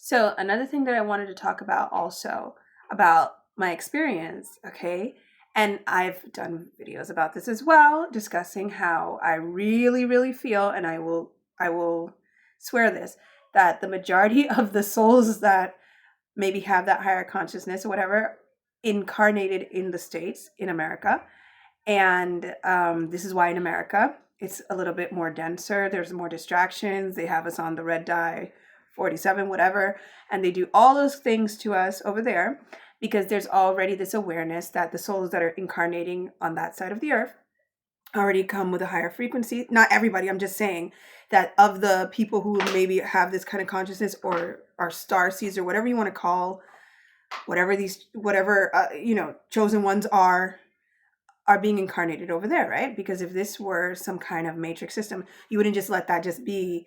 So another thing that I wanted to talk about also about my experience, okay? And I've done videos about this as well, discussing how I really, really feel, and I will swear this, that the majority of the souls that maybe have that higher consciousness or whatever incarnated in the States, in America. And this is why in America it's a little bit more denser. There's more distractions. They have us on the red dye 47, whatever. And they do all those things to us over there because there's already this awareness that the souls that are incarnating on that side of the earth already come with a higher frequency. Not everybody, I'm just saying that of the people who maybe have this kind of consciousness or are star seeds or whatever you want to call whatever chosen ones are being incarnated over there, right? Because if this were some kind of matrix system, you wouldn't just let that just be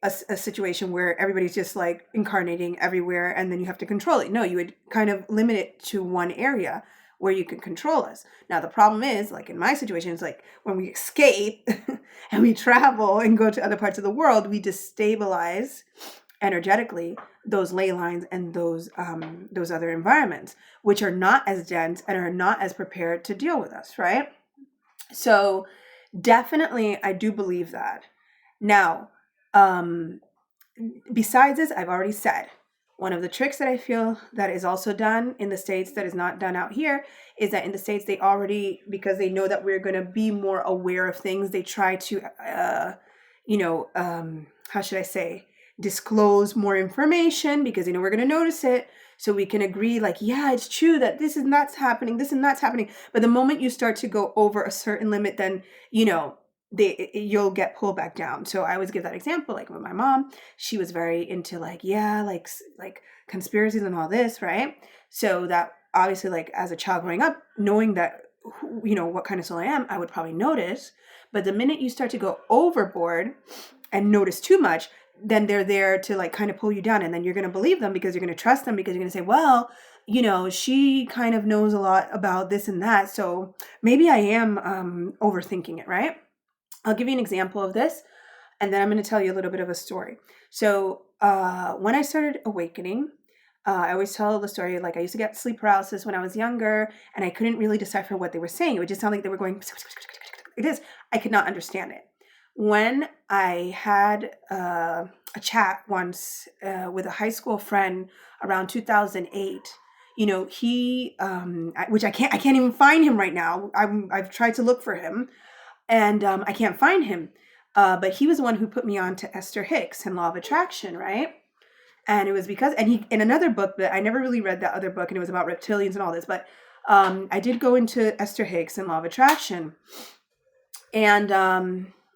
a situation where everybody's just like incarnating everywhere and then you have to control it. No, you would kind of limit it to one area where you can control us. Now, the problem is, like in my situation, it's like when we escape and we travel and go to other parts of the world, we destabilize energetically those ley lines and those other environments, which are not as dense and are not as prepared to deal with us, right? So definitely I do believe that. Now, besides this, I've already said one of the tricks that I feel that is also done in the States that is not done out here is that in the States, they already, because they know that we're going to be more aware of things, they try to, how should I say, disclose more information because they know we're going to notice it. So we can agree like, yeah, it's true that this and that's happening, this and that's happening. But the moment you start to go over a certain limit, then, you'll get pulled back down. So I always give that example, like with my mom, she was very into like conspiracies and all this, right? So that obviously, like as a child growing up, knowing that what kind of soul I am, I would probably notice. But the minute you start to go overboard and notice too much, then they're there to like kind of pull you down, and then you're going to believe them because you're going to trust them because you're going to say, well, she kind of knows a lot about this and that, so maybe I am overthinking it, right? I'll give you an example of this, and then I'm going to tell you a little bit of a story. So when I started awakening, I always tell the story, like I used to get sleep paralysis when I was younger, and I couldn't really decipher what they were saying. It would just sound like they were going, it is. I could not understand it. When I had a chat once with a high school friend around 2008, he, which I can't even find him right now. I've tried to look for him, and I can't find him. But he was the one who put me on to Esther Hicks and Law of Attraction, right? And it was because, and he, in another book that I never really read that other book, and it was about reptilians and all this, but I did go into Esther Hicks and Law of Attraction. And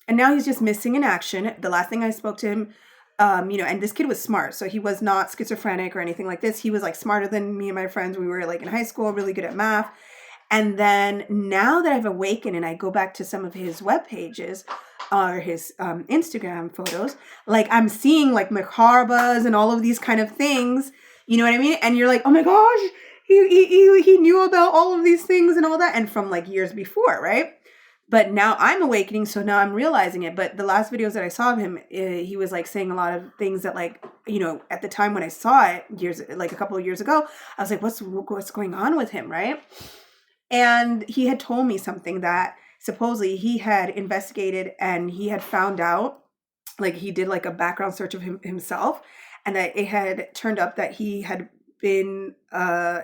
now he's just missing in action. The last thing I spoke to him, and this kid was smart. So he was not schizophrenic or anything like this. He was like smarter than me and my friends. We were like in high school, really good at math. And then now that I've awakened and I go back to some of his web pages or his Instagram photos, like I'm seeing like macarbas and all of these kind of things, you know what I mean? And you're like, oh my gosh, he knew about all of these things and all that. And from like years before, right? But now I'm awakening, so now I'm realizing it. But the last videos that I saw of him, he was like saying a lot of things that, like, at the time when I saw it a couple of years ago, I was like, what's going on with him, right? And he had told me something that supposedly he had investigated and he had found out, like he did like a background search of himself, and that it had turned up that he had been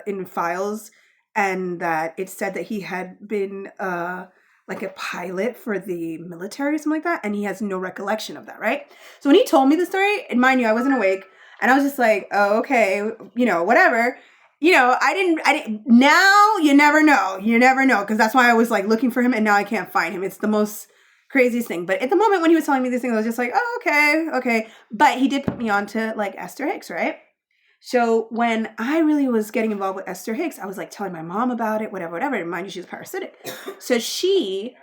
in files, and that it said that he had been like a pilot for the military or something like that, and he has no recollection of that, right? So when he told me the story, and mind you, I wasn't awake, and I was just like, oh, okay, whatever. I didn't, now you never know, because that's why I was like looking for him, and now I can't find him. It's the most craziest thing. But at the moment when he was telling me these things, I was just like, oh, okay. But he did put me on to like Esther Hicks, right? So when I really was getting involved with Esther Hicks, I was like telling my mom about it, whatever. And mind you, she's parasitic. So she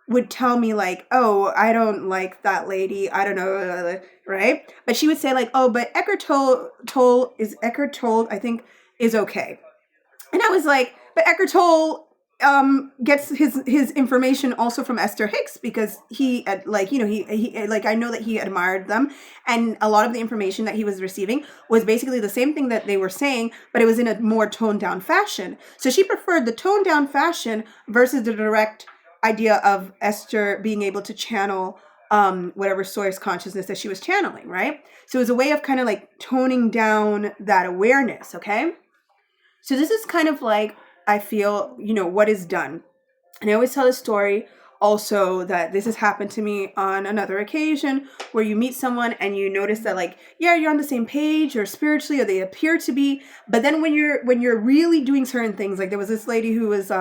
would tell me like, oh, I don't like that lady. I don't know, right? But she would say like, oh, but Eckhart Tolle, I think, is okay. And I was like, but Eckhart Tolle gets his information also from Esther Hicks, because like, he like, I know that he admired them, and a lot of the information that he was receiving was basically the same thing that they were saying, but it was in a more toned down fashion. So she preferred the toned down fashion versus the direct idea of Esther being able to channel whatever source consciousness that she was channeling, right? So it was a way of kind of like toning down that awareness. Okay, so this is kind of like, I feel, what is done. And I always tell the story also that this has happened to me on another occasion, where you meet someone and you notice that, like, yeah, you're on the same page or spiritually, or they appear to be, but then when you're really doing certain things, like there was this lady who was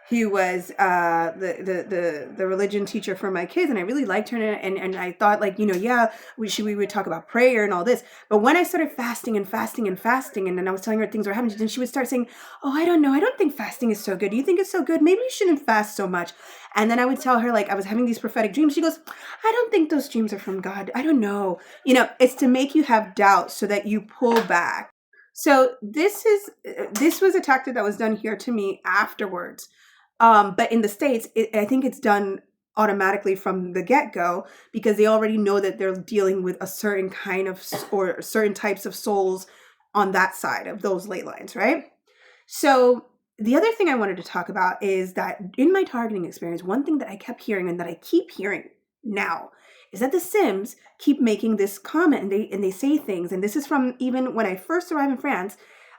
he was the religion teacher for my kids, and I really liked her, and I thought, like, yeah, we would talk about prayer and all this. But when I started fasting and fasting and fasting, and then I was telling her things were happening, then she would start saying, oh, I don't know, I don't think fasting is so good. Do you think it's so good? Maybe you shouldn't fast so much. And then I would tell her, like, I was having these prophetic dreams. She goes, I don't think those dreams are from God. I don't know. It's to make you have doubts so that you pull back. So this was a tactic that was done here to me afterwards. But in the States, I think it's done automatically from the get-go, because they already know that they're dealing with a certain kind of, or certain types of souls on that side of those ley lines, right? So the other thing I wanted to talk about is that in my targeting experience, one thing that I kept hearing, and that I keep hearing now, is that the Sims keep making this comment, and they say things. And this is from even when I first arrived in France.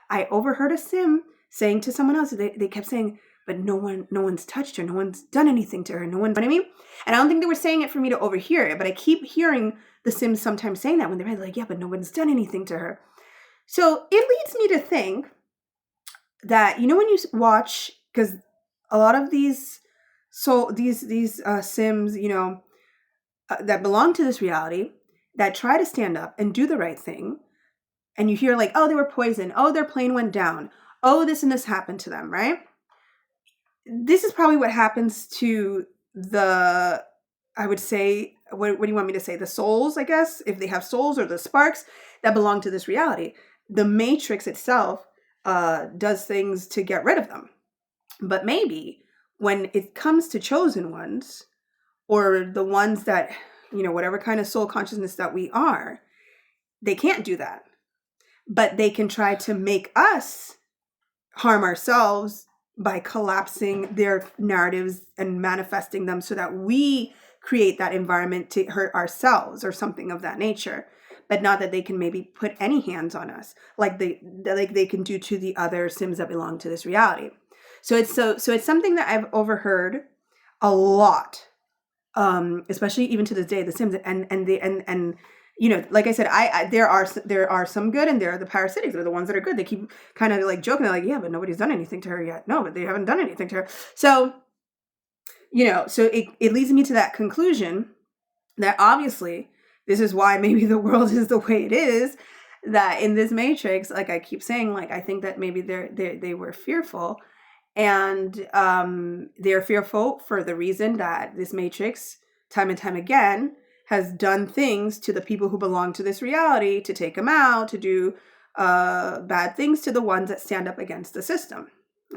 I overheard a Sim saying to someone else, they kept saying, but no one's touched her, no one's done anything to her, no one, you know what I mean? And I don't think they were saying it for me to overhear it, but I keep hearing the Sims sometimes saying that when they're like, yeah, but no one's done anything to her. So it leads me to think that, when you watch, because a lot of these Sims, that belong to this reality, that try to stand up and do the right thing, and you hear like, oh, they were poisoned, oh, their plane went down, oh, this and this happened to them, right? This is probably what happens to I would say, what do you want me to say? The souls, I guess, if they have souls, or the sparks that belong to this reality. The matrix itself does things to get rid of them. But maybe when it comes to chosen ones, or the ones that, whatever kind of soul consciousness that we are, they can't do that. But they can try to make us harm ourselves by collapsing their narratives and manifesting them, so that we create that environment to hurt ourselves or something of that nature. But not that they can maybe put any hands on us like they can do to the other Sims that belong to this reality. So it's something that I've overheard a lot, especially even to this day, the Sims, and like I said, there are some good, and there are the parasitics. They're the ones that are good. They keep kind of like joking. They're like, yeah, but nobody's done anything to her yet. No, but they haven't done anything to her. So, so it leads me to that conclusion that obviously this is why maybe the world is the way it is, that in this matrix, like I keep saying, like, I think that maybe they were fearful, and they're fearful for the reason that this matrix, time and time again, has done things to the people who belong to this reality, to take them out, to do bad things to the ones that stand up against the system.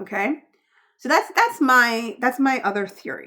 Okay, so that's my other theory.